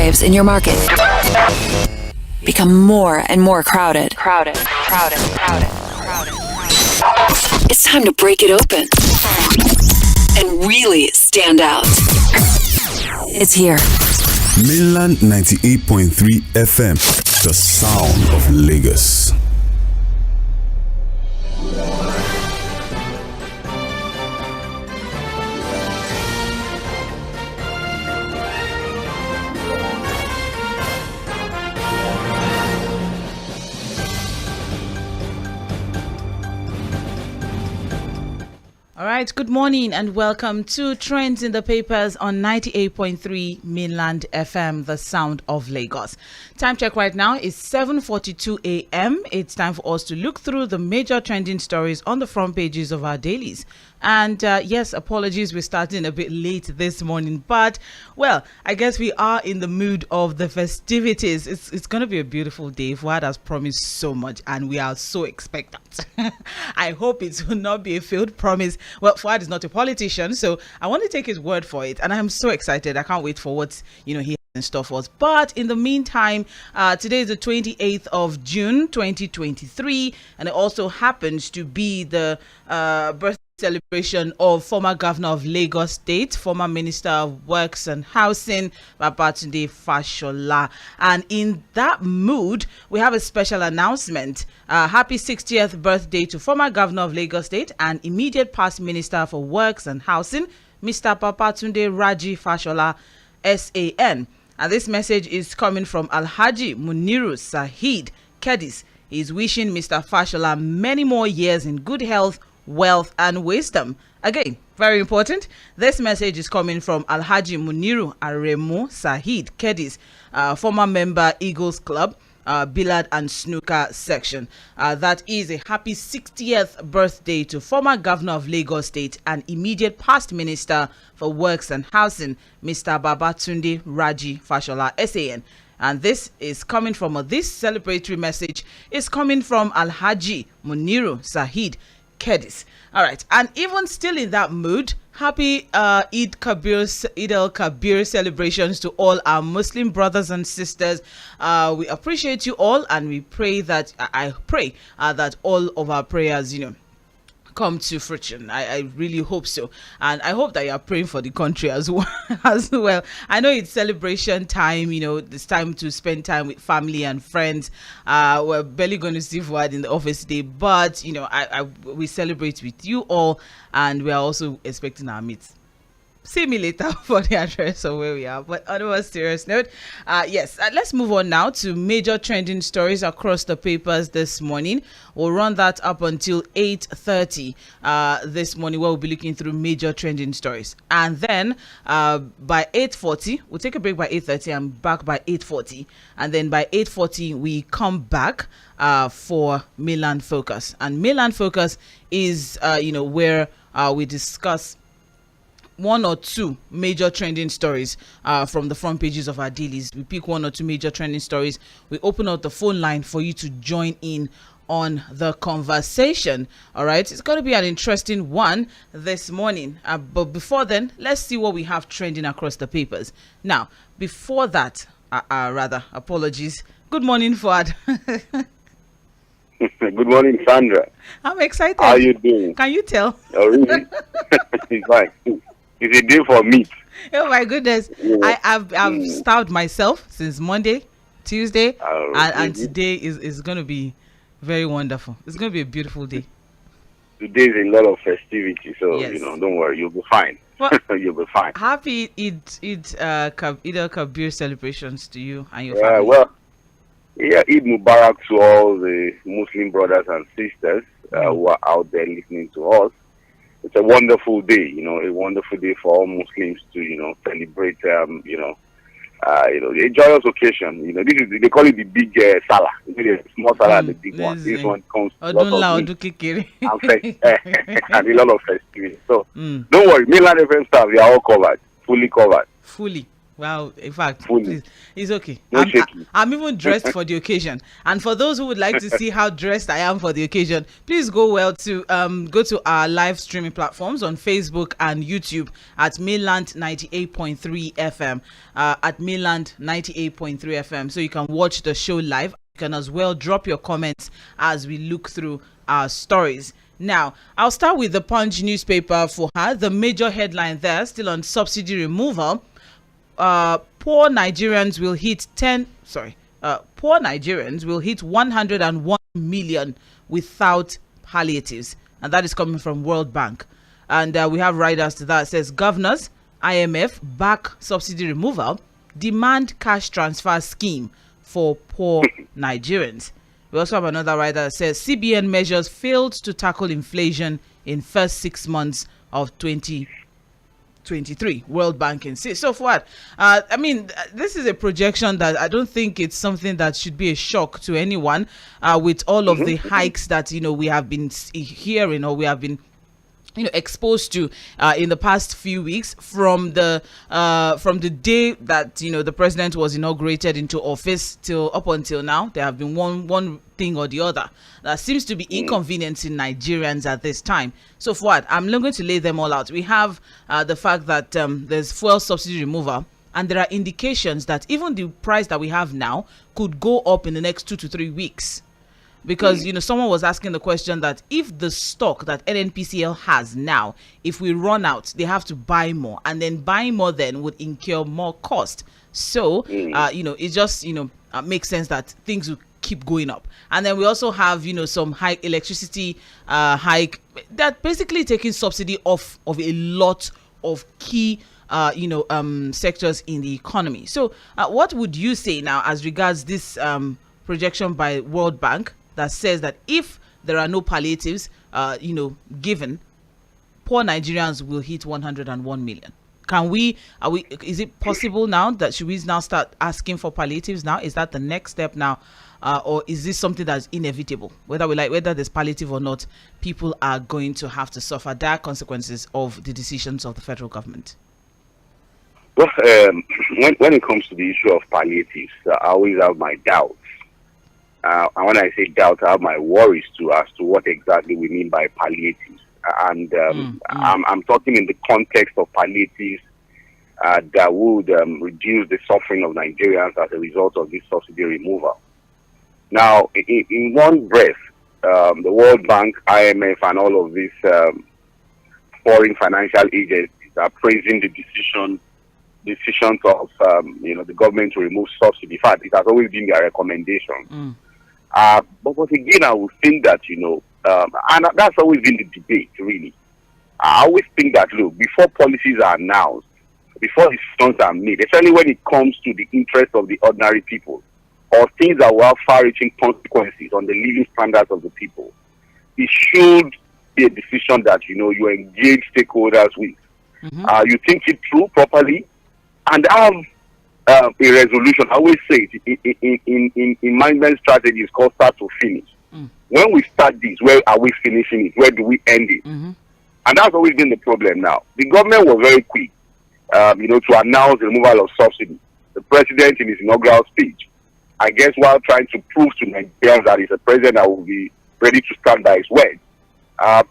lives in your market become more and more crowded. It's time to break it open and really stand out. It's here. Mainland 98.3 FM, the sound of Lagos. All right, good morning and welcome to Trends in the Papers on 98.3 Mainland FM, the sound of Lagos. Time check right now is 7:42 a.m. It's time for us to look through the major trending stories on the front pages of our dailies. And yes, apologies, we're starting a bit late this morning, but well, I guess we are in the mood of the festivities. It's going to be a beautiful day. Fuhad has promised so much and we are so expectant. I hope it will not be a failed promise. Well, Fuhad is not a politician, so I want to take his word for it. And I'm so excited. I can't wait for what, he has in store for us. But in the meantime, today is the 28th of June, 2023. And it also happens to be the birthday celebration of former governor of Lagos State, former minister of works and housing, Babatunde Fashola. And in that mood, we have a special announcement. Happy 60th birthday to former governor of Lagos State and immediate past minister for works and housing, Mr. Babatunde Raji Fashola, SAN. And this message is coming from Alhaji Muniru Saheed Kedis. He's wishing Mr. Fashola many more years in good health, wealth and wisdom. Again, very important. This message is coming from Alhaji Muniru Aremu Saheed Kedis, former member Eagles Club, Billard and Snooker section. That is a happy 60th birthday to former governor of Lagos State and immediate past minister for works and housing, Mr. Babatunde Raji Fashola, SAN. And this is coming from this celebratory message is coming from Alhaji Muniru Saheed Kedis. All right, and even still in that mood, happy Eid al-Kabir celebrations to all our Muslim brothers and sisters. We appreciate you all, and we pray that I pray that all of our prayers, come to fruition. I really hope so, and I hope that you are praying for the country as well. I know it's celebration time. It's time to spend time with family and friends. We're barely going to see Fuhad in the office today, but we celebrate with you all, and we are also expecting our meets. See me later for the address of where we are. But on a serious note, yes, let's move on now to major trending stories across the papers this morning. We'll run that up until 8:30 this morning, where we'll be looking through major trending stories. And then by 8:40, we'll take a break by 8:30 and back by 8:40. And then by 8:40, we come back for Mainland Focus. And Mainland Focus is, where we discuss one or two major trending stories from the front pages of our dailies. We pick one or two major trending stories. We open up the phone line for you to join in on the conversation. All right, it's going to be an interesting one this morning. But before then, let's see what we have trending across the papers. Now, before that, apologies. Good morning, Fuhad. Good morning, Sandra. I'm excited. How are you doing? Can you tell? Oh, really? It's fine. It's a day for meat. Oh my goodness! Yeah. I've starved myself since Monday, Tuesday, and really? today is going to be very wonderful. It's going to be a beautiful day. Today is a lot of festivity, so Yes. don't worry, you'll be fine. Well, You'll be fine. Happy Eid al-Kabir celebrations to you and your family. Eid Mubarak to all the Muslim brothers and sisters who are out there listening to us. It's a wonderful day, a wonderful day for all Muslims to, celebrate, a joyous occasion. This is, they call it the big Salah. The small Salah and the big one. This one comes with a lot of meat and a lot of festivity. So don't worry, Mainland FM staff, we are all covered, fully covered. Fully. Wow, in fact, Fully. please, it's okay. No shaking. I'm even dressed for the occasion. And for those who would like to see how dressed I am for the occasion, please go to our live streaming platforms on Facebook and YouTube at Mainland 98.3 FM. At Mainland 98.3 FM, so you can watch the show live. You can as well drop your comments as we look through our stories. Now, I'll start with the Punch newspaper for her. The major headline there, still on subsidy removal. Poor Nigerians will hit 101 million without palliatives, and that is coming from World Bank. And we have riders to that. It says governors, IMF back subsidy removal, demand cash transfer scheme for poor Nigerians. We also have another rider that says CBN measures failed to tackle inflation in first 6 months of 2023. World Bank insists. So Fuhad, this is a projection that I don't think it's something that should be a shock to anyone, with all of the hikes that we have been hearing, or we have been exposed to in the past few weeks, from the day that the president was inaugurated into office till up until now. There have been one thing or the other that seems to be inconveniencing Nigerians at this time. So for what I'm not going to lay them all out. We have the fact that there's fuel subsidy removal, and there are indications that even the price that we have now could go up in the next 2 to 3 weeks. Because, someone was asking the question that if the stock that NNPCL has now, if we run out, they have to buy more, and then buying more then would incur more cost. So, it just, makes sense that things will keep going up. And then we also have, some high electricity hike that basically taking subsidy off of a lot of key sectors in the economy. So what would you say now as regards this projection by World Bank that says that if there are no palliatives, given, poor Nigerians will hit 101 million? Is it possible now that should we now start asking for palliatives now? Is that the next step now? Or is this something that's inevitable? Whether there's palliative or not, people are going to have to suffer dire consequences of the decisions of the federal government. Well, when it comes to the issue of palliatives, I always have my doubts. And when I say doubt, I have my worries too as to what exactly we mean by palliatives. And I'm talking in the context of palliatives that would reduce the suffering of Nigerians as a result of this subsidy removal. Now, in one breath, the World Bank, IMF, and all of these foreign financial agencies are praising the decisions of the government to remove subsidy. In fact, it has always been their recommendation. But again, I would think that and that's always been the debate, really. I always think that, look, before policies are announced, before decisions are made, especially when it comes to the interest of the ordinary people, or things that will have far-reaching consequences on the living standards of the people, it should be a decision that you engage stakeholders with. You think it through properly, and have a resolution. I always say it in management strategy is called start to finish. When we start this, where are we finishing it? Where do we end it? And that's always been the problem now. The government was very quick, to announce the removal of subsidy. The president, in his inaugural speech, I guess while trying to prove to Nigerians that he's a president that will be ready to stand by his word,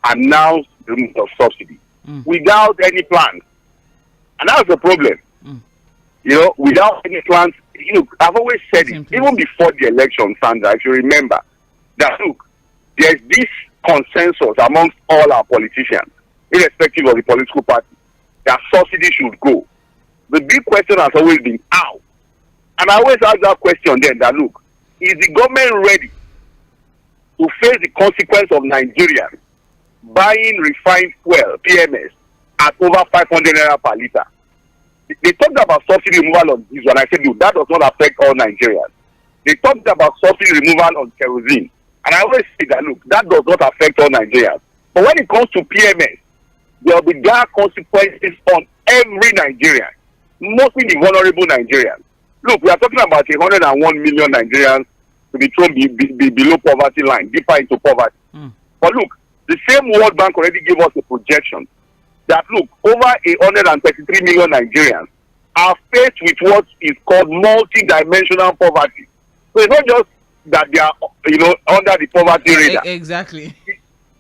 announced the removal of subsidy without any plans. And that's the problem. Without any plans, I've always said it, even before the election, Sandra, if you remember, that look, there's this consensus amongst all our politicians, irrespective of the political party, that subsidy should go. The big question has always been how. And I always ask that question then, that look, is the government ready to face the consequence of Nigerians buying refined fuel, PMS, at over 500 naira per litre? They talked about subsidy removal on diesel, and I said, look, that does not affect all Nigerians. They talked about subsidy removal on kerosene, and I always say that, look, that does not affect all Nigerians. But when it comes to PMS, there will be dire consequences on every Nigerian, mostly the vulnerable Nigerians. Look, we are talking about 101 million Nigerians to be thrown below poverty line, deeper into poverty. But look, the same World Bank already gave us a projection that, look, over 133 million Nigerians are faced with what is called multi-dimensional poverty. So it's not just that they are, under the poverty radar. Exactly.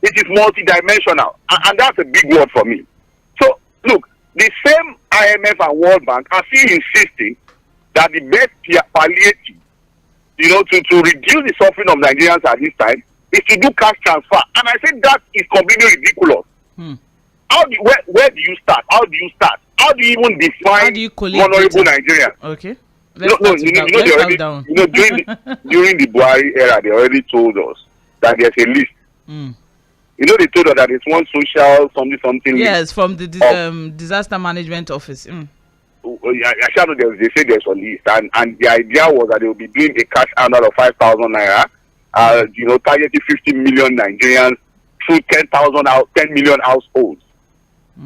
It is multi-dimensional, and that's a big word for me. So, look, the same IMF and World Bank are still insisting that the best palliative, to reduce the suffering of Nigerians at this time is to do cash transfer. And I said that is completely ridiculous. Where do you start? How do you start? How do you even define vulnerable Nigerians? Okay. During the Buhari era, they already told us that there's a list. They told us that it's one social something. Yes, from the disaster management office. I shall know they say there's a list, and the idea was that they will be doing a cash handout of 5,000 naira, targeting 50 million Nigerians through 10 million households.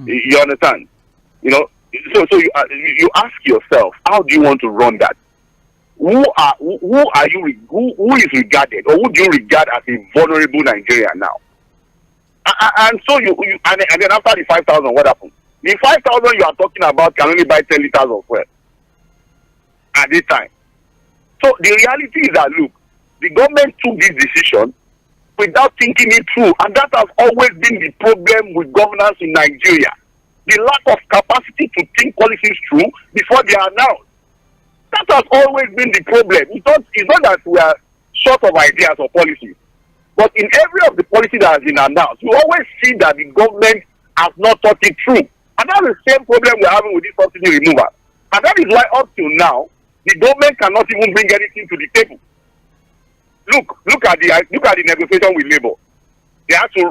You understand? So you ask yourself, how do you want to run that? Who is regarded, or who do you regard as a vulnerable Nigerian now? And so and then after the 5,000, what happened? The 5,000 you are talking about can only buy 10 liters of fuel at this time. So the reality is that, look, the government took this decision without thinking it through, and that has always been the problem with governance in Nigeria. The lack of capacity to think policies through before they are announced. That has always been the problem. It's not that we are short of ideas or policies, but in every of the policies that has been announced, you always see that the government has not thought it through. And that's the same problem we're having with this subsidy removal. And that is why up till now, the government cannot even bring anything to the table. Look at the negotiation with Labour. They had to,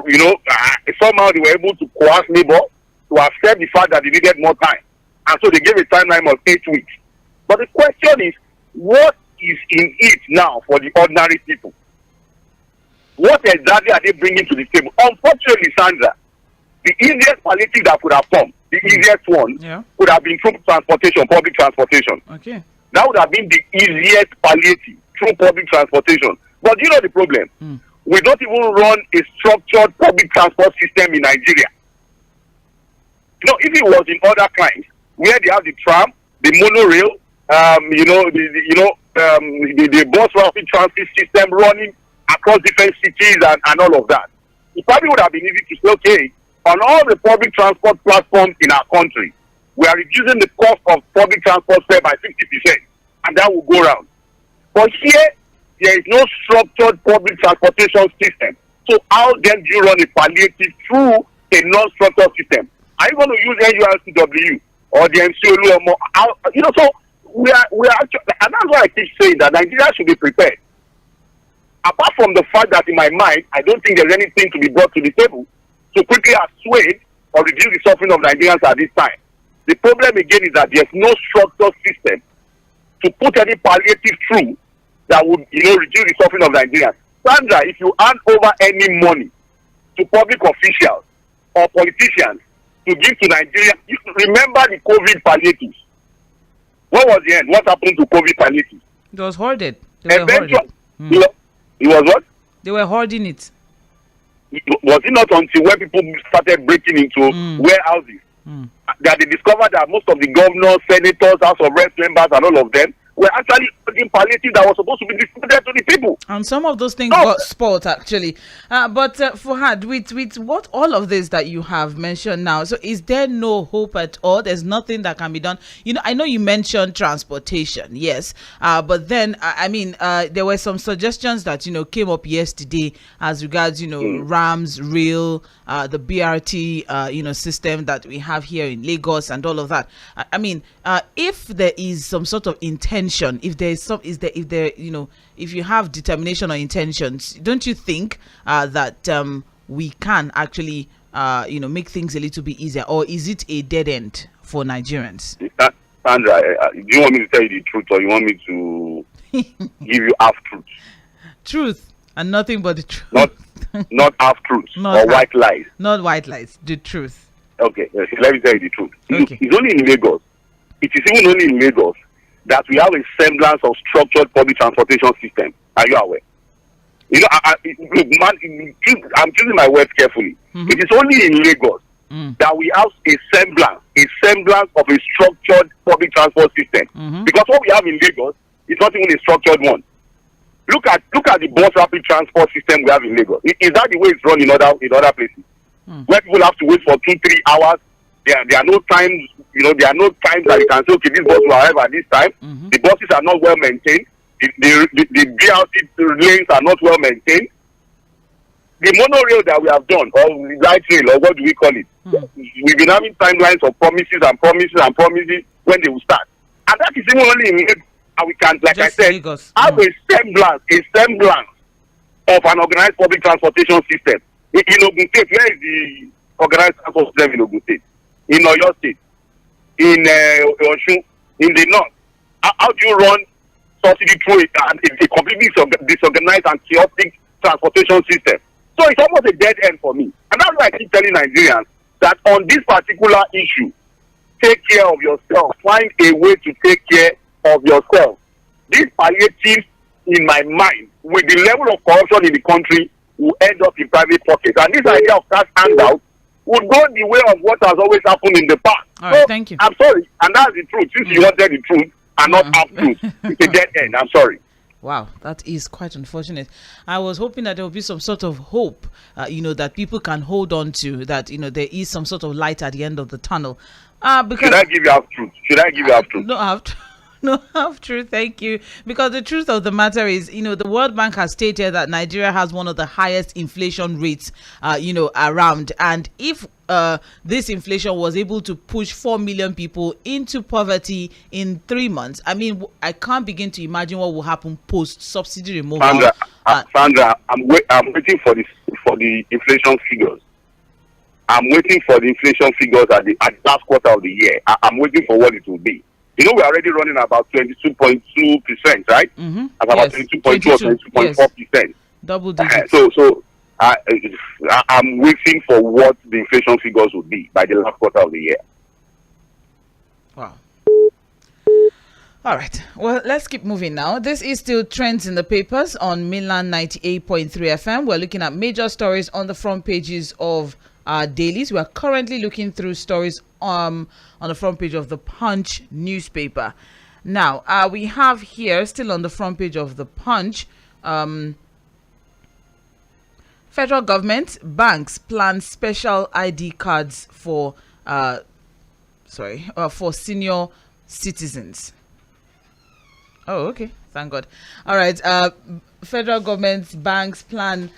somehow they were able to coerce Labour to accept the fact that they needed more time. And so they gave a timeline of 8 weeks. But the question is, what is in it now for the ordinary people? What exactly are they bringing to the table? Unfortunately, Sandra, the easiest palliative that could have come, the easiest one, could have been through transportation, public transportation. Okay. That would have been the easiest palliative, through public transportation. But you know the problem? We don't even run a structured public transport system in Nigeria. If it was in other climes, where they have the tram, the monorail, the bus rapid transit system running across different cities and all of that, it probably would have been easy to say, okay, on all the public transport platforms in our country, we are reducing the cost of public transport fare by 50%, and that will go around. But here, there is no structured public transportation system. So how then do you run a palliative through a non-structured system? Are you going to use NURCW or the MCOLU or more? So we are actually, and that's why I keep saying that Nigeria should be prepared. Apart from the fact that in my mind, I don't think there's anything to be brought to the table to quickly assuage or reduce the suffering of Nigerians at this time. The problem again is that there's no structured system to put any palliative through that would, reduce the suffering of Nigerians. Sandra, if you hand over any money to public officials or politicians to give to Nigeria, you remember the COVID palliatives. What was the end? What happened to COVID palliatives? It was hoarded. Eventually, it was what? They were hoarding it. Was it not until when people started breaking into warehouses that they discovered that most of the governors, senators, House of Reps members, and all of them were actually putting palliative that was supposed to be distributed to the people? And some of those things got spoiled, actually. But Fuhad, with what all of this that you have mentioned now, so is there no hope at all? There's nothing that can be done. I know you mentioned transportation, yes, but then there were some suggestions that came up yesterday as regards Rams, Rail, the BRT system that we have here in Lagos and all of that. If there is some sort of intention, if you have determination or intentions, don't you think that we can actually make things a little bit easier, or is it a dead end for Nigerians? Sandra, do you want me to tell you the truth, or you want me to give you half truth? Truth and nothing but the truth. Not half truths or white lies. Not white lies. The truth. Okay, let me tell you the truth. Okay. It's only in Lagos. It is even only in Lagos that we have a semblance of structured public transportation system. Are you aware? I'm choosing my words carefully. It is only in Lagos that we have a semblance of a structured public transport system. Because what we have in Lagos is not even a structured one. Look at the bus rapid transport system we have in Lagos. Is that the way it's run in other places? Where people have to wait for 2-3 hours. There are no times, there are no times that you can say, okay, this bus will arrive at this time. The buses are not well maintained. The BRT lanes are not well maintained. The monorail that we have done, or light rail, or what do we call it? We've been having timelines of promises when they will start. And that is even only in Lagos. And we can, like just I said, Lagos. Have a semblance of an organized public transportation system. In Ogun State, where is the organized transport system in Ogun State? In Oyo State? In Osun? In the North? How do you run subsidy through a completely disorganized and chaotic transportation system? So it's almost a dead end for me. And that's why I keep telling Nigerians that on this particular issue, take care of yourself. Find a way to take care of yourself. This palliative, in my mind, with the level of corruption in the country, will end up in private pockets. And this idea of cash handout would go the way of what has always happened in the past. All right, thank you. I'm sorry. And that's the truth. Since you wanted the truth and not half truth, it's a dead end. I'm sorry. Wow, that is quite unfortunate. I was hoping that there will be some sort of hope, that people can hold on to, that, there is some sort of light at the end of the tunnel. Because Should I give you half truth? No, half truth, thank you. Because the truth of the matter is, the World Bank has stated that Nigeria has one of the highest inflation rates, around. And if this inflation was able to push 4 million people into poverty in 3 months, I mean, I can't begin to imagine what will happen post subsidy removal. Sandra, I'm waiting for the inflation figures. I'm waiting for the inflation figures at the last quarter of the year. I'm waiting for what it will be. We're already running about 22.2%, right? About 22.2 or 22.4%. Yes. Double digits. So I'm waiting for what the inflation figures will be by the last quarter of the year. Wow. All right. Well, let's keep moving now. This is still Trends in the Papers on Mainland 98.3 FM. We're looking at major stories on the front pages of our dailies. We are currently looking through stories on the front page of the Punch newspaper. Now, we have here, still on the front page of the Punch, federal government banks plan special ID cards for senior citizens. Oh, okay. Thank God. All right. Federal government banks plan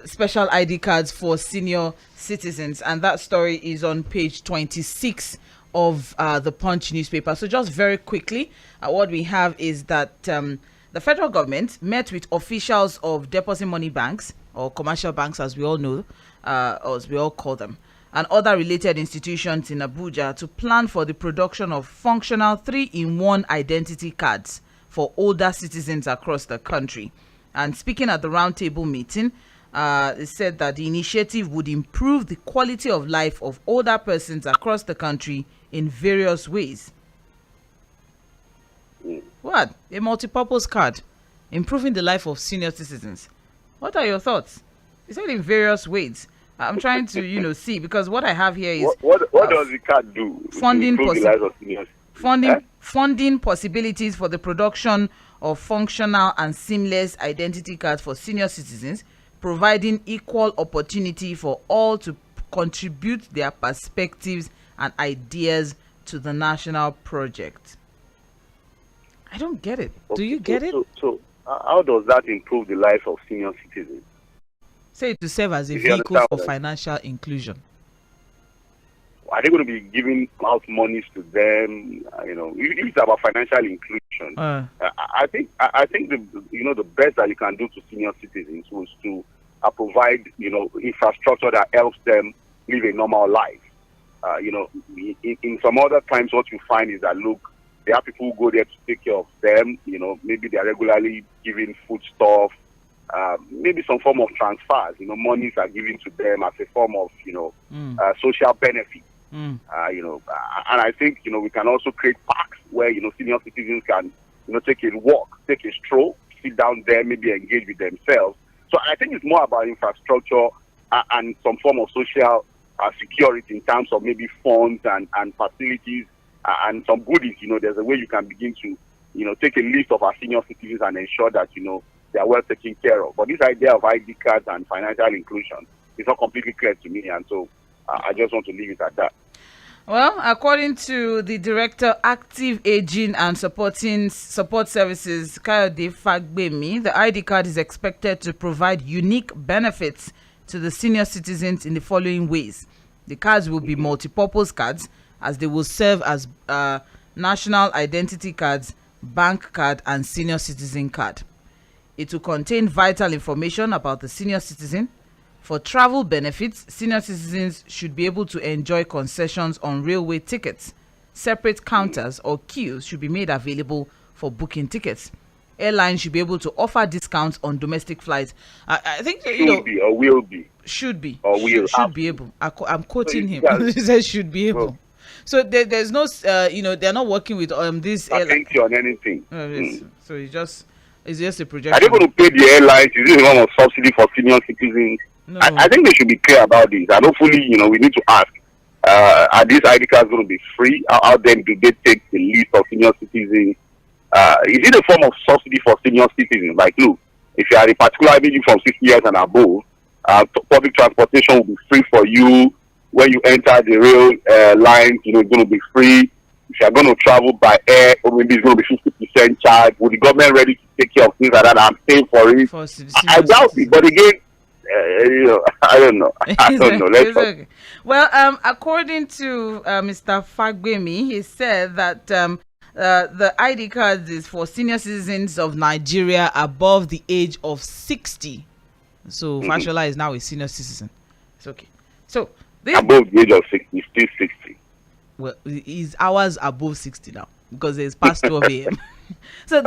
special ID cards for senior citizens, and that story is on page 26 of the Punch newspaper. So just very quickly, what we have is that the federal government met with officials of deposit money banks, or commercial banks as we all know, or as we all call them, and other related institutions in Abuja to plan for the production of functional 3-in-1 identity cards for older citizens across the country. And speaking at the roundtable meeting, it said that the initiative would improve the quality of life of older persons across the country in various ways. What? A multipurpose card improving the life of senior citizens. What are your thoughts? He said in various ways. I'm trying to, see, because what I have here is what does the card do? Funding to improve the lives of seniors? Funding possibilities for the production of functional and seamless identity cards for senior citizens, providing equal opportunity for all to contribute their perspectives and ideas to the national project. I don't get it. Do you get it? So how does that improve the life of senior citizens? Say to serve as a vehicle for financial inclusion. Are they going to be giving out monies to them? If it's about financial inclusion, I think the best that you can do to senior citizens was to provide infrastructure that helps them live a normal life. In some other times, what you find is that there are people who go there to take care of them. Maybe they are regularly giving foodstuff, maybe some form of transfers. Monies are given to them as a form of social benefit. And I think we can also create parks where senior citizens can take a walk, take a stroll, sit down there, maybe engage with themselves. So I think it's more about infrastructure and some form of social security in terms of maybe funds and facilities and some goodies. There's a way you can begin to, take a list of our senior citizens and ensure that, they are well taken care of. But this idea of ID cards and financial inclusion is not completely clear to me, and so I just want to leave it at that. Well, according to the Director, Active Aging and Support Services, Kayode Fagbemi, the ID card is expected to provide unique benefits to the senior citizens in the following ways. The cards will be multi-purpose cards, as they will serve as national identity cards, bank card, and senior citizen card. It will contain vital information about the senior citizen. For travel benefits, senior citizens should be able to enjoy concessions on railway tickets. Separate counters or queues should be made available for booking tickets. Airlines should be able to offer discounts on domestic flights. I think should be or will be. Should be or will should be able. I'm quoting him. He says should be able. So there's no, they're not working with this airline on anything. So it's just a projection. Are they going to pay the airlines? Is this one of subsidy for senior citizens? No. I think they should be clear about this, and hopefully, we need to ask: are these ID cards going to be free? How then do they take the list of senior citizens? Is it a form of subsidy for senior citizens? Like, look, if you are a particular age from 60 years and above, public transportation will be free for you. When you enter the rail lines, it's going to be free. If you are going to travel by air, or maybe it's going to be 50% charge. Will the government ready to take care of things like that and pay for it? I doubt it. But again, I don't know. I don't know. Okay. Well, according to Mr. Fagbemi, he said that the ID card is for senior citizens of Nigeria above the age of 60. So Fashola is now a senior citizen. It's okay. So above the age of 60, still 60. Well, his hours above 60 now because it's past 12 a.m. So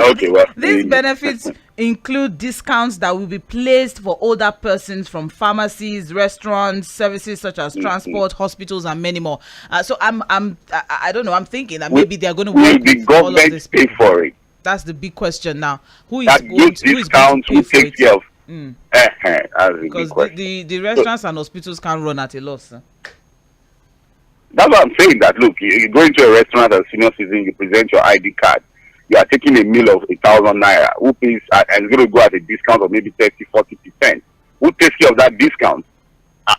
these benefits include discounts that will be placed for older persons from pharmacies, restaurants, services such as transport, hospitals, and many more. So I don't know. I'm thinking that maybe they are going to work with all of this. Pay for it? That's the big question now. Who is going to pay for it? Because the restaurants and hospitals can't run at a loss. Huh? That's what I'm saying. That look, you go into a restaurant as a senior citizen, you present your ID card. You are taking a meal of 1,000 naira. Who pays and it's going to go at a discount of maybe 30-40%? Who takes care of that discount?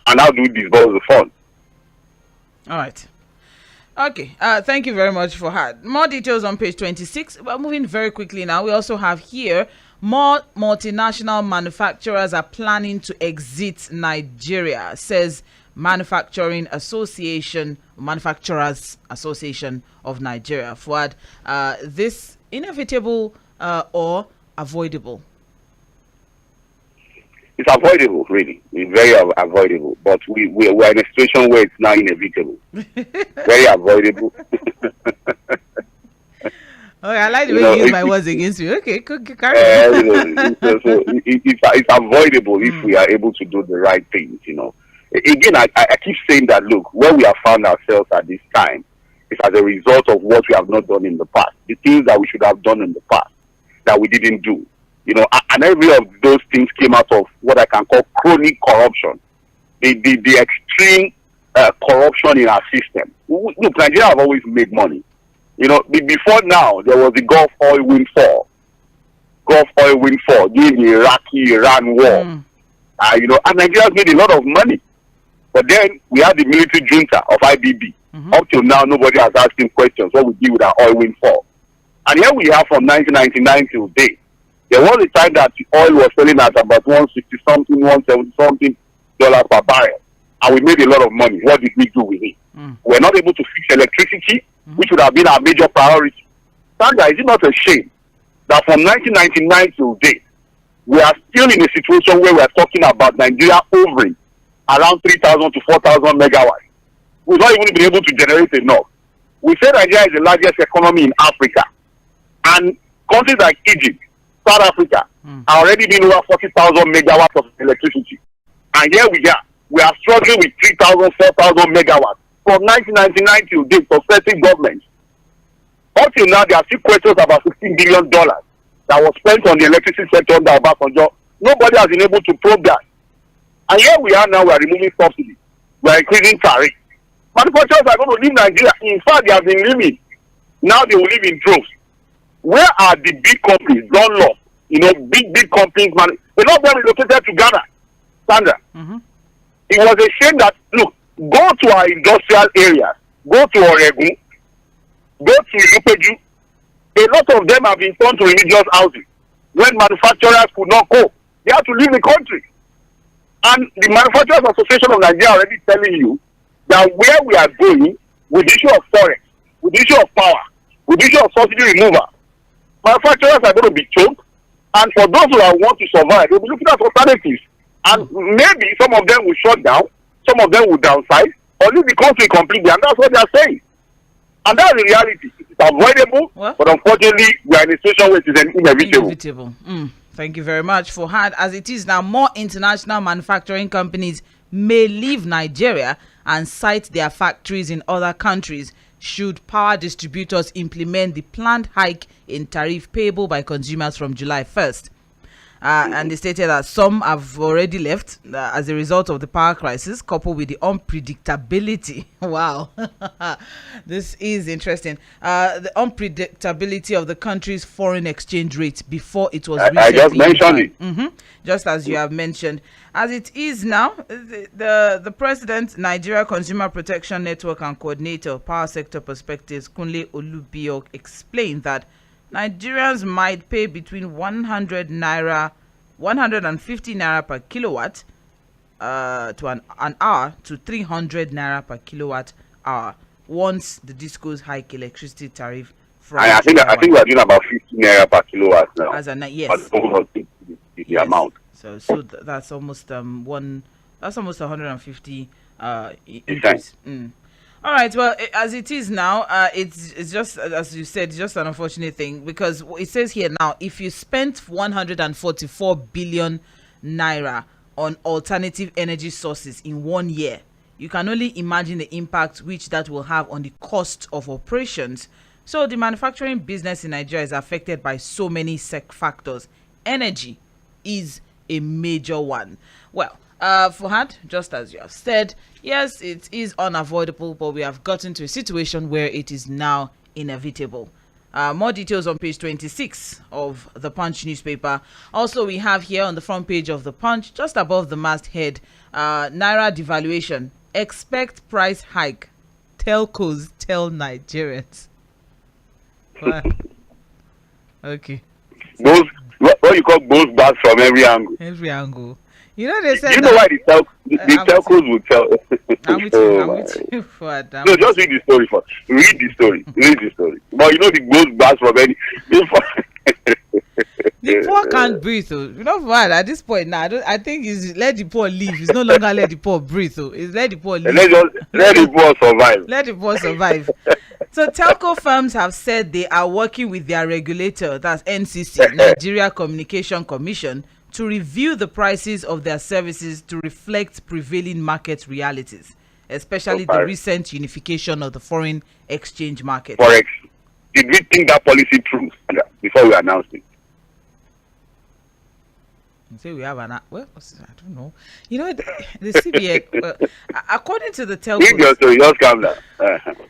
And how do we disburse the funds? All right. Okay. Thank you very much, Fuhad. More details on page 26. We're moving very quickly now. We also have here more multinational manufacturers are planning to exit Nigeria, says Manufacturers Association of Nigeria. Fuad, this inevitable or avoidable? It's avoidable, really. It's very avoidable. But we're in a situation where it's now inevitable. Very avoidable. Okay, I like the way you use my words against me. Okay, carry on. It's avoidable if we are able to do the right things, Again, I keep saying that, look, where we have found ourselves at this time is as a result of what we have not done in the past. The things that we should have done in the past that we didn't do. And every of those things came out of what I can call chronic corruption. The extreme corruption in our system. Look, Nigeria have always made money. Before now, there was the Gulf oil windfall during the Iraqi-Iran war. And Nigeria has made a lot of money. But then we had the military junta of IBB. Up till now, nobody has asked him questions what we do with our oil windfall. And here we have from 1999 till date. There was a time that the oil was selling at about $160-something, $170-something per barrel. And we made a lot of money. What did we do with it? We're not able to fix electricity, which would have been our major priority. Sandra, is it not a shame that from 1999 till date, we are still in a situation where we are talking about Nigeria hovering around 3,000 to 4,000 megawatts? We've not even been able to generate enough. We say Nigeria is the largest economy in Africa. And countries like Egypt, South Africa, are already being over 40,000 megawatts of electricity. And here we are struggling with 3,000, 4,000 megawatts from 1999 till date for certain governments. Until now, there are still questions about $16 billion that was spent on the electricity sector under Obasanjo. Nobody has been able to probe that. And here we are now, we are removing subsidies. we are increasing tariff. Manufacturers are going to leave Nigeria. In fact, they have been leaving. Now they will live in droves. Where are the big companies? Dunlop, big companies. A lot of them relocated to Ghana. Sandra. Mm-hmm. It was a shame that, look, go to our industrial areas, go to Oregun, go to Ilupeju. A lot of them have been turned to religious houses. When manufacturers could not cope, they had to leave the country. And the Manufacturers Association of Nigeria already telling you that where we are going with the issue of forex, with the issue of power, with the issue of subsidy removal, manufacturers are going to be choked. And for those who want to survive, they'll be looking at alternatives. And maybe some of them will shut down, some of them will downsize, or leave the country completely. And that's what they are saying. And that's the reality. It's avoidable, but unfortunately, we are in a situation where it is inevitable. Thank you very much, Fuhad. As it is now, more international manufacturing companies may leave Nigeria and site their factories in other countries should power distributors implement the planned hike in tariff payable by consumers from July 1st. And they stated that some have already left as a result of the power crisis, coupled with the unpredictability. Wow, this is interesting. The unpredictability of the country's foreign exchange rate before it was I just mentioned it. Mm-hmm. Just as you have mentioned. As it is now, the President, Nigeria Consumer Protection Network and Coordinator, Power Sector Perspectives, Kunle Olubiyo, explained that Nigerians might pay between 150 naira per kilowatt to an hour to 300 naira per kilowatt hour once the discos hike electricity tariff from I think we are doing about 50 naira per kilowatt now. As a yes. The amount. So that's almost that's almost 150 increase. All right. Well, as it is now, it's just, as you said, just an unfortunate thing, because it says here now, if you spent 144 billion naira on alternative energy sources in 1 year, you can only imagine the impact which that will have on the cost of operations. So the manufacturing business in Nigeria is affected by so many factors. Energy is a major one. Well, Fuhad, just as you have said, yes, it is unavoidable, but we have gotten to a situation where it is now inevitable. More details on page 26 of the Punch newspaper. Also, we have here on the front page of the Punch, just above the masthead, Naira devaluation. Expect price hike. Telcos tell Nigerians. Okay. What you call both bars from every angle. Every angle. You know they said. You know why the telcos will tell. I'm with you. No, just read the story first. Read the story. But you know the both bars from any. The poor can't breathe. You know what? At this point now, I think it's let the poor live. It's no longer let the poor breathe. It's let the poor live. Let the poor survive. Let the poor survive. So telco firms have said they are working with their regulator, that's NCC, Nigeria Communication Commission, to review the prices of their services to reflect prevailing market realities, especially the recent unification of the foreign exchange market. Forex. Did we think that policy through before we announced it? Say we have I don't know. You know, the CBN, according to the telcos,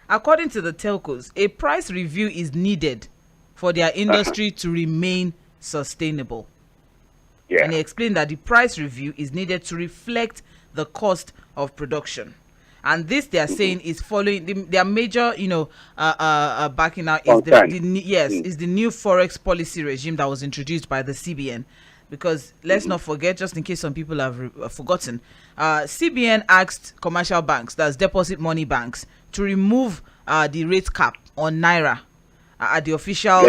according to the telcos, a price review is needed for their industry to remain sustainable. Yeah. And he explained that the price review is needed to reflect the cost of production. And this they are saying is following their major, backing out is is the new forex policy regime that was introduced by the CBN. Because let's not forget, just in case some people have forgotten, CBN asked commercial banks, that's deposit money banks, to remove the rate cap on Naira at the official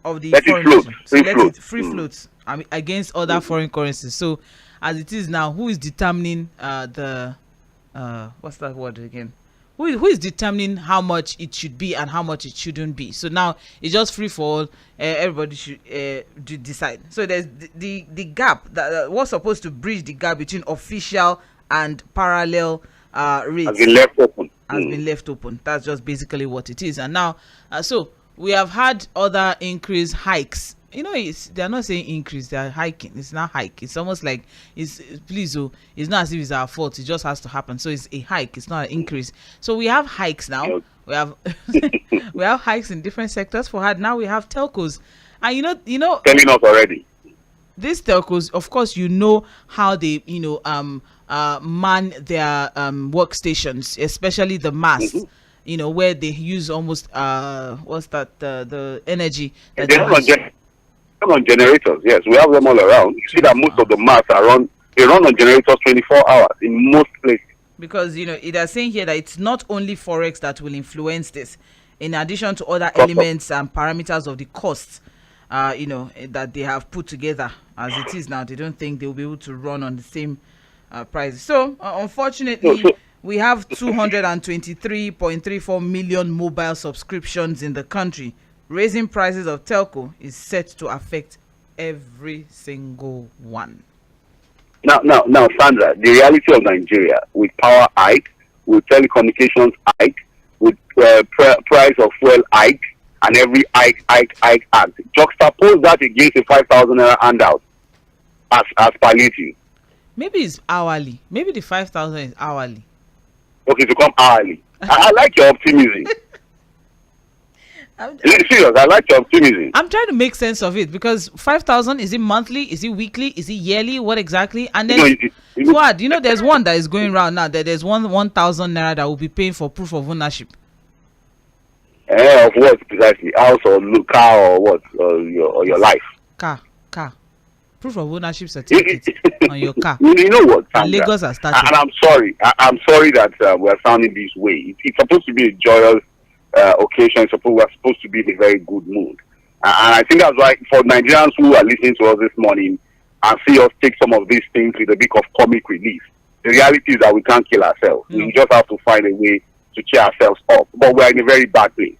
of the foreign free floats against other foreign currencies. So as it is now, who is determining what's that word again? Who is determining how much it should be and how much it shouldn't be? So now it's just free for all. Everybody should decide. So there's the gap that was supposed to bridge the gap between official and parallel rates has been left open. Has been left open. That's just basically what it is. And now, so we have had other increase hikes. They're not saying increase, they're hiking. It's not hike. It's almost like it's not as if it's our fault. It just has to happen. So it's a hike. It's not an increase. So we have hikes now. We have we have hikes in different sectors. Fuhad, now we have telcos, and telling us already. These telcos, of course, how they man their workstations, especially the masts. Where they use almost the energy that they run on generators. Yes, we have them all around. You see that most of the masts they run on generators 24 hours in most places. Because it is saying here that it's not only forex that will influence this, in addition to other elements and parameters of the costs that they have put together. As it is now, they don't think they'll be able to run on the same prices. So unfortunately, we have 223.34 million mobile subscriptions in the country. Raising prices of telco is set to affect every single one. Now, Sandra, the reality of Nigeria, with power hike, with telecommunications hike, with price of fuel hike, and every hike act, juxtapose that against a 5,000 naira handout as palliative. Maybe it's hourly. Maybe the 5,000 is hourly. Okay, to come hourly. I like your optimism. Serious, I like your optimism. I'm trying to make sense of it, because 5,000, is it monthly? Is it weekly? Is it yearly? What exactly? And then, what? There's one that is going around now, that there's 1,000 naira that will be paying for proof of ownership. Of what precisely? House or car or what? Or your life? Car. Proof of ownership certificate on your car. You know what, Sandra? Lagos has started. And I'm sorry that we're sounding this way. It's supposed to be a joyous occasion. We're supposed to be in a very good mood. And I think that's why, for Nigerians who are listening to us this morning and see us take some of these things with a bit of comic relief, the reality is that we can't kill ourselves. We just have to find a way to cheer ourselves up. But we're in a very bad place.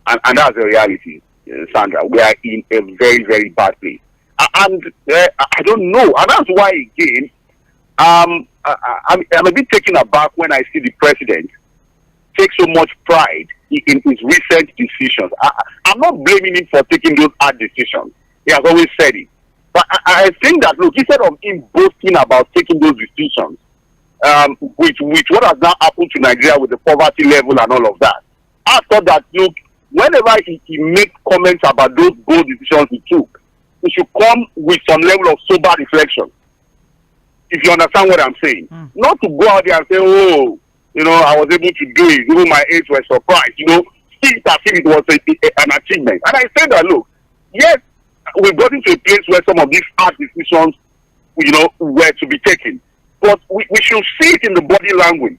And that's the reality, Sandra. We are in a very, very bad place. And I don't know. And that's why, again, I'm a bit taken aback when I see the president take so much pride in his recent decisions. I'm not blaming him for taking those hard decisions. He has always said it. But I think that, look, instead of him boasting about taking those decisions, with what has now happened to Nigeria with the poverty level and all of that, I thought that, look, whenever he makes comments about those bold decisions he took, he should come with some level of sober reflection. If you understand what I'm saying. Not to go out there and say, I was able to do it. Even my aides were surprised. See it as if it was an achievement. And I said that, look, yes, we've gotten to a place where some of these hard decisions, were to be taken. But we should see it in the body language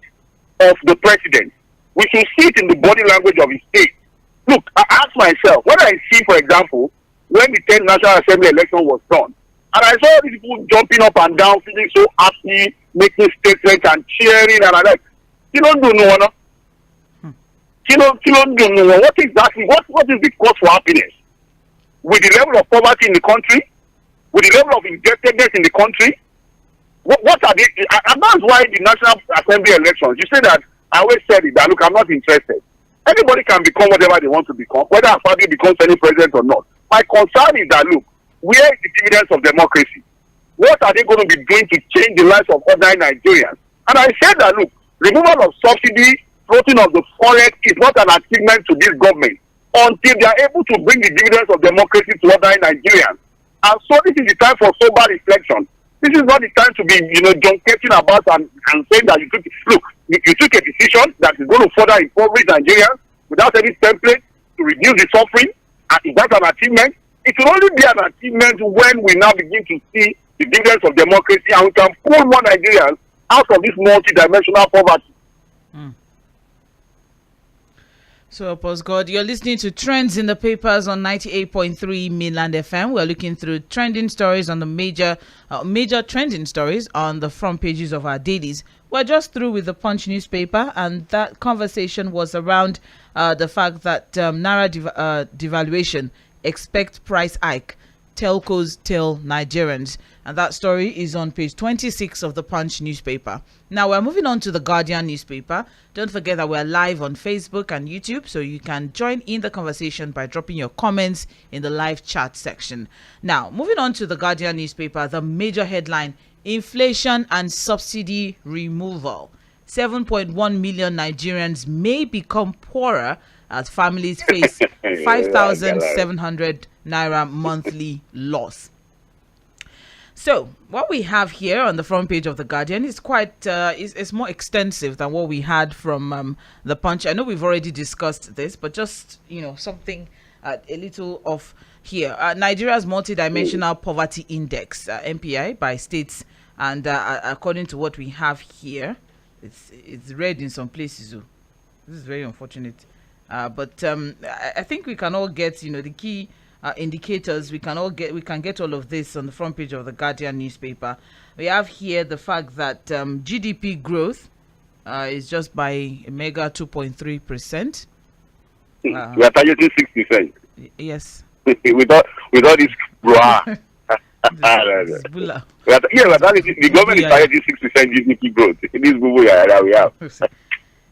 of the president. We should see it in the body language of his state. Look, I ask myself, when I see, for example, when the 10th National Assembly election was done, and I saw these people jumping up and down, feeling so happy, making statements and cheering, and I'm like, you don't do no one. You don't do no one. What is the cause for happiness? With the level of poverty in the country, with the level of indebtedness in the country, what are they? And that's why the National Assembly elections, you say that, I always said it, that look, I'm not interested. Anybody can become whatever they want to become, whether a party becomes any president or not. My concern is that, look, where is the dividends of democracy? What are they going to be doing to change the lives of ordinary Nigerians? And I said that, look, removal of subsidy, floating of the forex is not an achievement to this government until they are able to bring the dividends of democracy to ordinary Nigerians. And so this is the time for sober reflection. This is not the time to be, junketing about and saying that you took a decision that is going to further impoverish Nigerians without any template to reduce the suffering. And if that's an achievement, it will only be an achievement when we now begin to see the dividends of democracy and we can pull more Nigerians out of this multi-dimensional poverty. So, God, you're listening to Trends in the Papers on 98.3 Mainland FM. We're looking through trending stories on the major trending stories on the front pages of our dailies. We're just through with the Punch newspaper, and that conversation was around the fact that Naira devaluation, expect price hike. telcos tell Nigerians. And that story is on page 26 of the Punch newspaper. Now we're moving on to the Guardian newspaper. Don't forget that we're live on Facebook and YouTube, so you can join in the conversation by dropping your comments in the live chat section. Now, moving on to the Guardian newspaper, the major headline: inflation and subsidy removal. 7.1 million Nigerians may become poorer as families face 5,700 naira monthly loss. So what we have here on the front page of the Guardian is quite is more extensive than what we had from the Punch. I know we've already discussed this, but just something a little off here. Nigeria's multidimensional poverty index (MPI) by states, and according to what we have here, it's red in some places. So this is very unfortunate. But I think we can all get the key indicators. We can get all of this on the front page of the Guardian newspaper. We have here the fact that GDP growth is just by a mega 2.3%. We are targeting 6%. Yes. without this blah. Bula. The government is targeting 6% GDP growth. This boo that we have.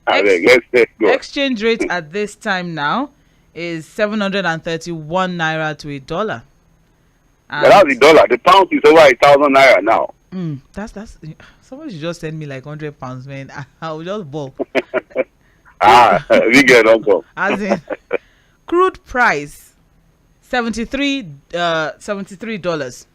Let's go. Exchange rate at this time now is 731 naira to a dollar. That's the dollar. The pound is over 1,000 naira now. That's someone should just send me like £100, man. I'll just ball. We get uncle. As in, crude price $73.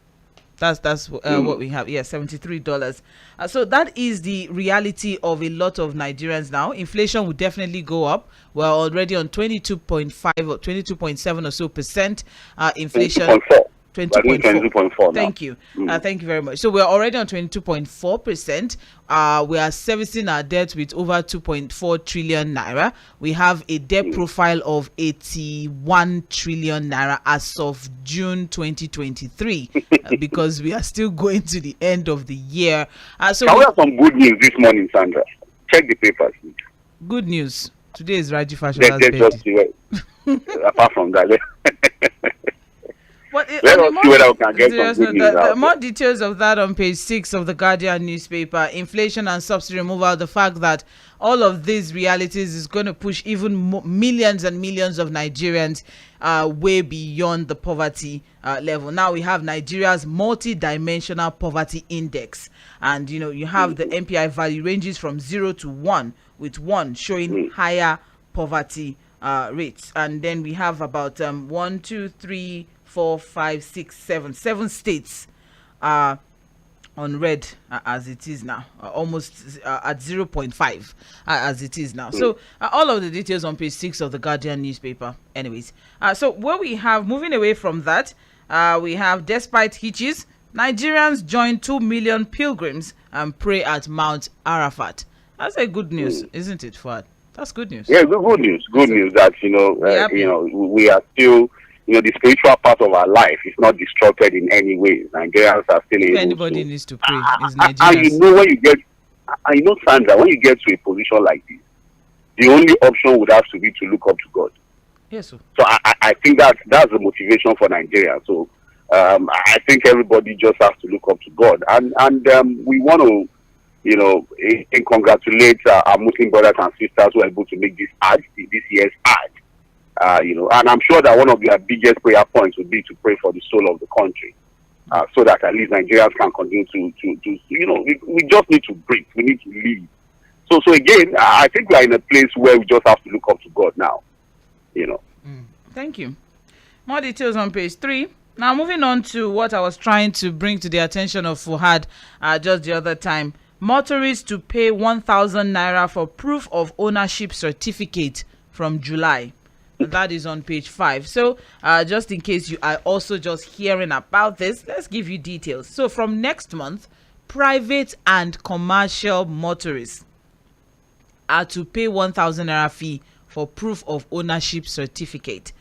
That's what we have. Yeah, $73. So that is the reality of a lot of Nigerians now. Inflation will definitely go up. We're already on 22.5 or 22.7 or so percent inflation. 22.4. Thank you. Thank you very much. So we're already on 22.4%. We are servicing our debt with over 2.4 trillion naira. We have a debt profile of 81 trillion naira as of June 2023 because we are still going to the end of the year. So we have some good news this morning, Sandra. Check the papers. Good news. Today is Raji Fashola's birthday. Apart from that, Let us see whether we can get some good news out. More details of that on page 6 of the Guardian newspaper. Inflation and subsidy removal. The fact that all of these realities is going to push even millions and millions of Nigerians way beyond the poverty level. Now we have Nigeria's multi-dimensional poverty index, and you have the MPI value ranges from 0 to 1, with 1 showing higher poverty rates, and then we have about 7 states are on red as it is now, almost at 0.5 as it is now. So all of the details on page 6 of the Guardian newspaper. Anyways, so what we have, moving away from that, we have, despite hitches, Nigerians join 2 million pilgrims and pray at Mount Arafat. That's a good news, isn't it, Fuhad? That's good news. Yeah, good news. Good news that we are still. The spiritual part of our life is not disrupted in any way. Nigerians are still able anybody to. Needs to pray. Is Nigerians. Sandra, when you get to a position like this, the only option would have to be to look up to God. Yes, sir. So I think that's the motivation for Nigeria. So I think everybody just has to look up to God, and we want to, congratulate our Muslim brothers and sisters who are able to make this year's Hajj. And I'm sure that one of their biggest prayer points would be to pray for the soul of the country, so that at least Nigerians can continue to we just need to breathe, we need to live. So again, I think we are in a place where we just have to look up to God now, Thank you. More details on page 3. Now moving on to what I was trying to bring to the attention of Fuhad just the other time. Motorists to pay 1,000 naira for proof of ownership certificate from July. That is on page 5. So just in case you are also just hearing about this, let's give you details. So from next month, private and commercial motorists are to pay 1,000 naira fee for proof of ownership certificate.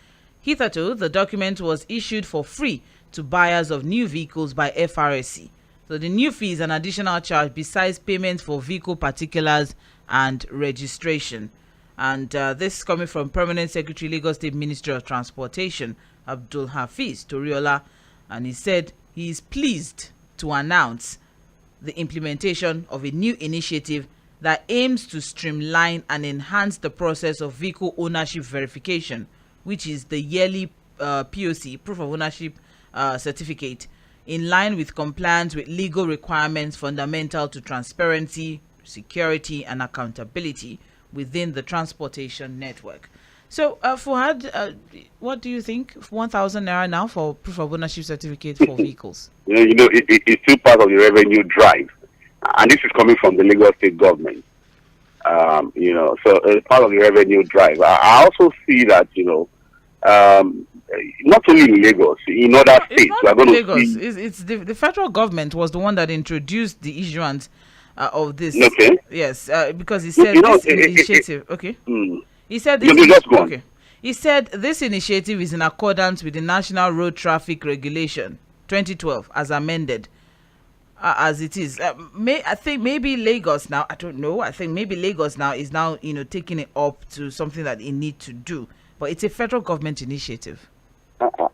Hitherto, the document was issued for free to buyers of new vehicles by FRSC. So the new fee is an additional charge besides payment for vehicle particulars and registration. And this is coming from Permanent Secretary, Lagos State Ministry of Transportation, Abdul Hafiz Toriola. And he said he is pleased to announce the implementation of a new initiative that aims to streamline and enhance the process of vehicle ownership verification, which is the yearly POC, proof of ownership certificate, in line with compliance with legal requirements fundamental to transparency, security, and accountability within the transportation network. So, Fuhad, what do you think? 1,000 naira now for proof of ownership certificate for vehicles? It's still part of the revenue drive, and this is coming from the Lagos State government. So it's part of the revenue drive. I also see that not only in Lagos, in other states, we are going to see. It's the federal government was the one that introduced the issuance of this. Okay. Yes, because he said this initiative. Okay. He said this. Okay. He said this initiative is in accordance with the National Road Traffic Regulation 2012 as amended. As it is, I think maybe Lagos now. I don't know. I think maybe Lagos now is now taking it up to something that it need to do. But it's a federal government initiative.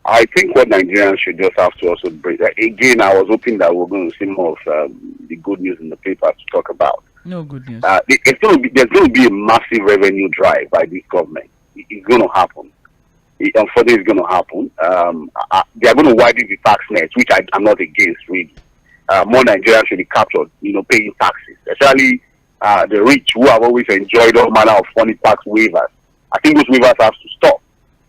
I think what Nigerians should just have to also break. Again, I was hoping that we're going to see more of the good news in the papers to talk about. No good news. There's going to be a massive revenue drive by this government. It's going to happen. Unfortunately, it's going to happen. They are going to widen the tax net, which I'm not against, really. More Nigerians should be captured, paying taxes, especially the rich who have always enjoyed all manner of funny tax waivers. I think those waivers have to stop,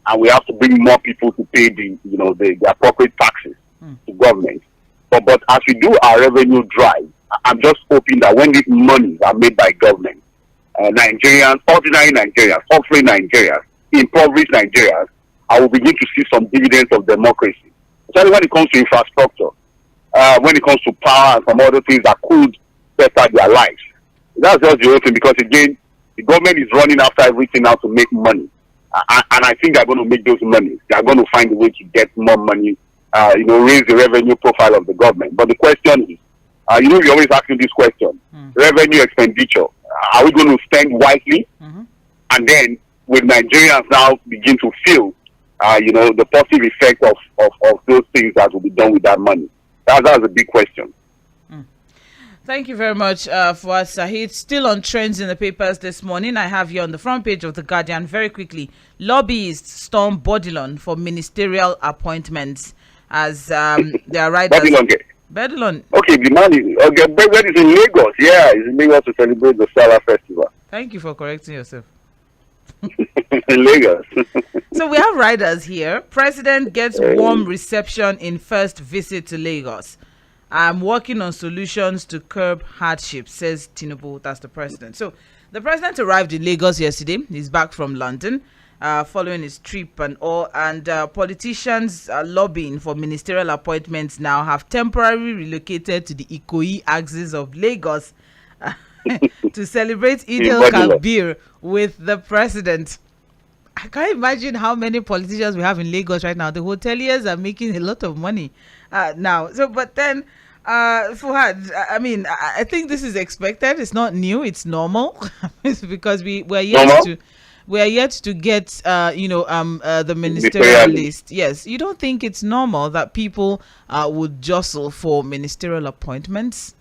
and we have to bring more people to pay the appropriate taxes to government. But as we do our revenue drive, I'm just hoping that when these monies are made by government, Nigerians, ordinary Nigerians, suffering Nigerians, impoverished Nigerians, I will begin to see some dividends of democracy, especially when it comes to infrastructure. When it comes to power and some other things that could better their lives. That's just the whole thing, because again, the government is running after everything now to make money. And I think they're going to make those money. They're going to find a way to get more money, raise the revenue profile of the government. But the question is, we always ask you this question, revenue expenditure, are we going to spend wisely? And then will Nigerians now begin to feel, the positive effect of those things that will be done with that money? That's a big question. Thank you very much for Saheed. Still on trends in the papers this morning. I have you on the front page of The Guardian. Very quickly, lobbyists storm Bodilon for ministerial appointments as they are riders. Bodilon. Okay, the man is in Lagos. Yeah, he's in Lagos to celebrate the Salah Festival. Thank you for correcting yourself. In Lagos. So we have riders here. President gets warm reception in first visit to Lagos. I'm working on solutions to curb hardship, says Tinubu. That's the president. So the president arrived in Lagos yesterday. He's back from London following his trip and all. And politicians lobbying for ministerial appointments now have temporarily relocated to the Ikoyi axis of Lagos to celebrate Eid al-Kabir with the president. I can't imagine how many politicians we have in Lagos right now. The hoteliers are making a lot of money now. So, but then, Fuhad, I think this is expected. It's not new. It's normal. It's because we are yet to get, the ministerial list. Yes, you don't think it's normal that people would jostle for ministerial appointments?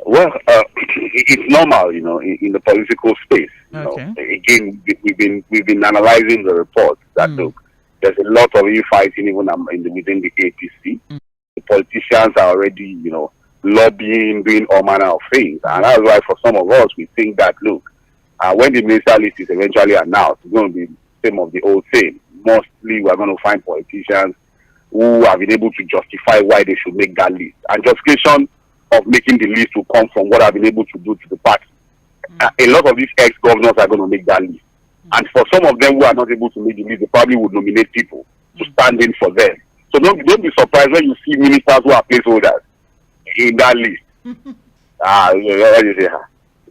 Well, it's normal, in the political space. Okay. Again, we've been analyzing the reports that look, there's a lot of infighting even within the APC. The politicians are already, lobbying, doing all manner of things, and that's why for some of us we think that look, when the minister list is eventually announced, it's going to be the same of the old same. Mostly, we're going to find politicians who have been able to justify why they should make that list, and justification of making the list will come from what I've been able to do to the party. A lot of these ex-governors are going to make that list. And for some of them who are not able to make the list, they probably would nominate people to stand in for them. So don't be surprised when you see ministers who are placeholders in that list.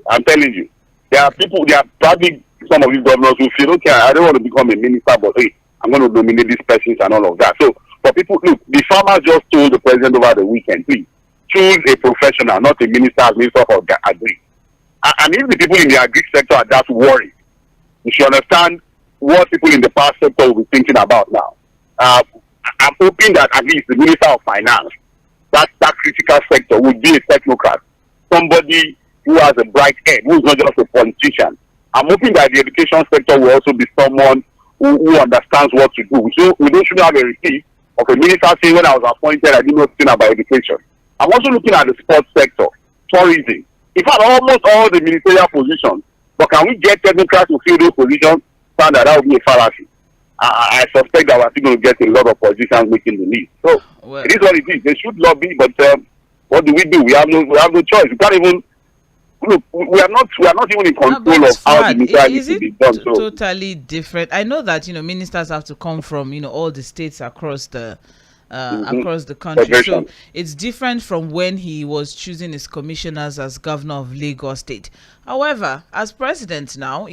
I'm telling you, there are probably some of these governors who feel, okay, I don't want to become a minister, but hey, I'm going to nominate these persons and all of that. So for people, look, the farmers just told the president over the weekend, please, choose a professional, not a minister as minister of agri. And if the people in the agri sector are that worried, you should understand what people in the power sector will be thinking about now. I'm hoping that at least the Minister of Finance, that critical sector, would be a technocrat, somebody who has a bright head, who's not just a politician. I'm hoping that the education sector will also be someone who understands what to do. So we shouldn't have a receipt of a minister saying, when I was appointed, I didn't know anything about education. I'm also looking at the sports sector, tourism. In fact, almost all the ministerial positions. But can we get technocrats to fill those positions? Found that would be a fallacy. I suspect that we're still going to get a lot of politicians making the list. So it is what it is. They should lobby, but what do? We have no choice. We can't even look. We are not even in control of how the ministerial list is done. So totally different. I know that ministers have to come from all the states across the country. So it's different from when he was choosing his commissioners as governor of Lagos State. However, as president now,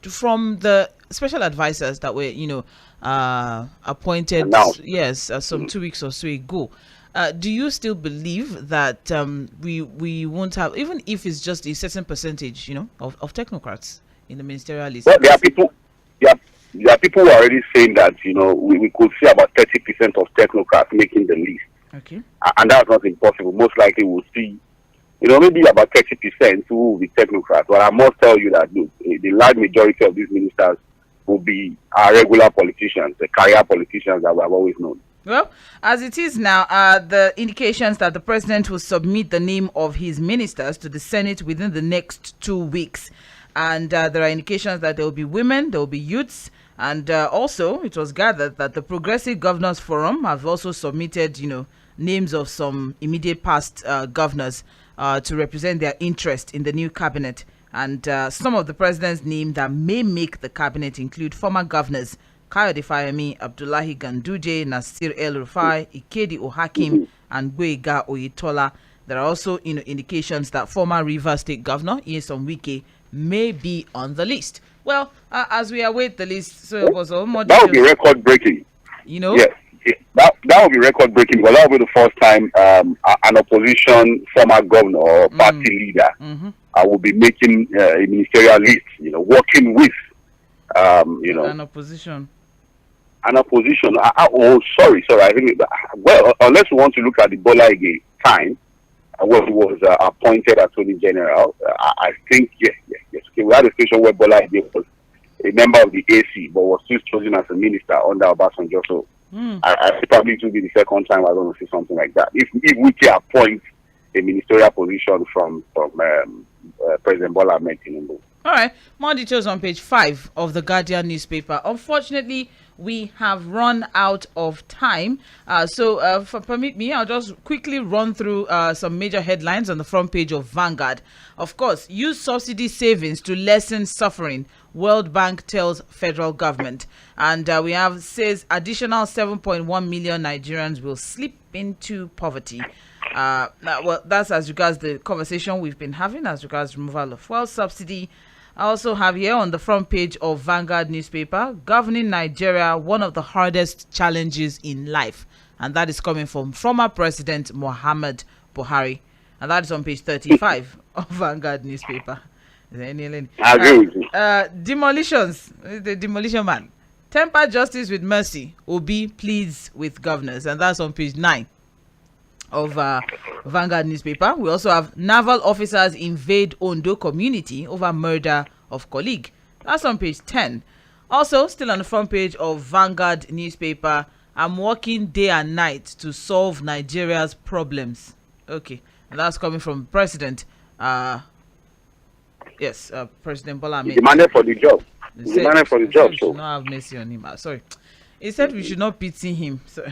from the special advisors that were, appointed, some 2 weeks or so ago, do you still believe that we won't have, even if it's just a certain percentage, of technocrats in the ministerial list? Well, there are people who are already saying that, we could see about 30% of technocrats making the list. Okay. And that's not impossible. Most likely we'll see, maybe about 30% who will be technocrats. But I must tell you that the large majority of these ministers will be our regular politicians, the career politicians that we have always known. Well, as it is now, the indications that the president will submit the name of his ministers to the Senate within the next 2 weeks. And there are indications that there will be women, there will be youths, and also it was gathered that the Progressive Governors Forum have also submitted, names of some immediate past governors to represent their interest in the new cabinet. And some of the president's names that may make the cabinet include former governors Kayode Fayemi, Abdullahi Ganduje, Nasir El-Rufai, Ikedi Ohakim, and Gboyega Oyetola. There are also indications that former Rivers State Governor Nyesom Wike may be on the list. Well, as we await the list, so it was all more that would be record breaking. Yes, that would be record breaking, because that would be the first time an opposition former governor or party leader will be making a ministerial list. Working with an opposition. An opposition. Sorry. I think unless we want to look at the Bola Ige time, when he was appointed Attorney General, I think yes. Okay, we had a situation where Bola Ige was a member of the AC, but was still chosen as a minister under Obasanjo. So I probably it will be the second time I'm going to see something like that. If Wike appoints a ministerial position from President Bola Ahmed Tinubu. All right, more details on page 5 of the Guardian newspaper. Unfortunately, we have run out of time. So permit me, I'll just quickly run through some major headlines on the front page of Vanguard. Of course, use subsidy savings to lessen suffering, World Bank tells federal government. And we have says additional 7.1 million Nigerians will slip into poverty. Well, that's as regards the conversation we've been having as regards removal of fuel subsidy. I also have here on the front page of Vanguard newspaper, governing Nigeria, one of the hardest challenges in life. And that is coming from former President Muhammad Buhari. And that is on page 35 of Vanguard newspaper. Is there any I agree with you. Demolitions, the demolition man. Temper justice with mercy. Obi pleads with governors. And that's on page 9 of Vanguard newspaper. We also have naval officers invade Ondo community over murder of colleague. That's on page 10. Also, still on the front page of Vanguard newspaper, I'm working day and night to solve Nigeria's problems. Okay, and that's coming from President. President Bola Ahmed. He demanded for the job. He demanded for the job. So not have mercy on him. Sorry. He said we should not pity him. So,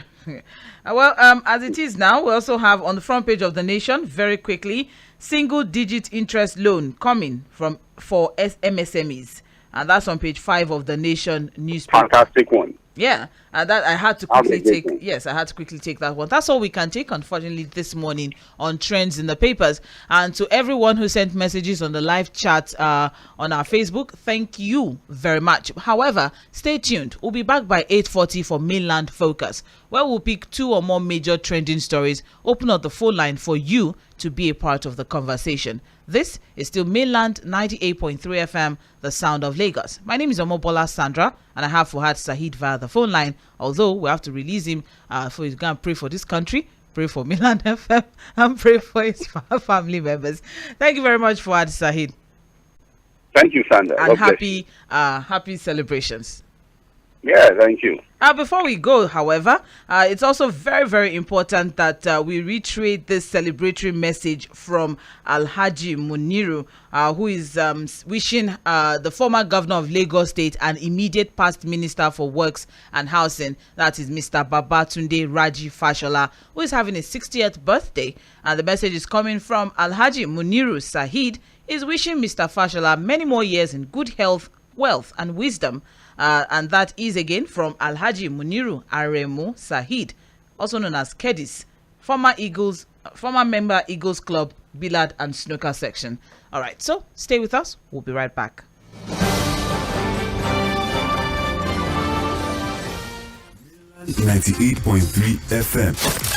as it is now, we also have on the front page of The Nation, very quickly, single-digit interest loan coming for MSMEs. And that's on page 5 of The Nation newspaper. Fantastic one. Yeah, and that I had to quickly take. Yes, I had to quickly take that one. That's all we can take, unfortunately, this morning on Trends in the Papers. And to everyone who sent messages on the live chat on our Facebook, thank you very much. However, stay tuned. We'll be back by 8:40 for Mainland Focus, where we'll pick 2 or more major trending stories, open up the phone line for you to be a part of the conversation. This is still Mainland 98.3 FM, the sound of Lagos. My name is Mobola Sandra, and I have Fuhad Saheed via the phone line, although we have to release him for he's going to pray for this country, pray for Mainland FM, and pray for his family members. Thank you very much, Fuhad Saheed. Thank you, Sandra. And happy celebrations. Yeah, thank you. Before we go, however, it's also very, very important that we reiterate this celebratory message from Alhaji Muniru, who is wishing the former governor of Lagos State and immediate past minister for works and housing, that is Mr. Babatunde Raji Fashola, who is having his 60th birthday. And the message is coming from Alhaji Muniru Saheed, is wishing Mr. Fashola many more years in good health, wealth, and wisdom. And that is again from Alhaji Muniru Aremu Saheed, also known as Kedis, former member Eagles Club, Billard and Snooker section. All right, so stay with us. We'll be right back. 98.3 FM.